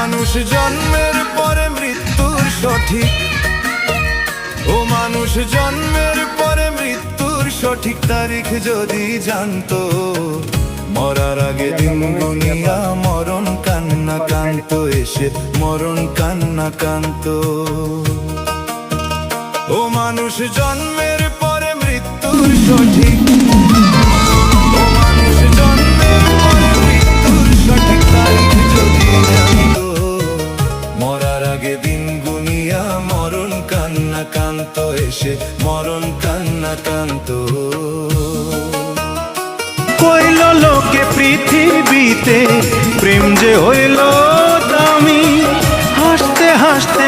মানুষ জন্মের পরে মৃত্যুর সঠিক, ও মানুষ জন্মের পরে মৃত্যুর সঠিক তারিখ যদি জানতো, মরার আগে দিন গুনিয়া মরণ কান্না কান্ত, এসে মরণ কান্না কান্ত। ও মানুষ জন্মের পরে মৃত্যুর সঠিক, ও মানুষ জন্মের পরে মৃত্যুর সঠিক তারিখ যদি জানতো, মরার আগে দিন গুনিয়া মরণ কান্না কান্ত, এসে মরণ কান্না কান্ত। কইল লোকে পৃথিবীতে প্রেম যে হইল দামি, হাসতে হাসতে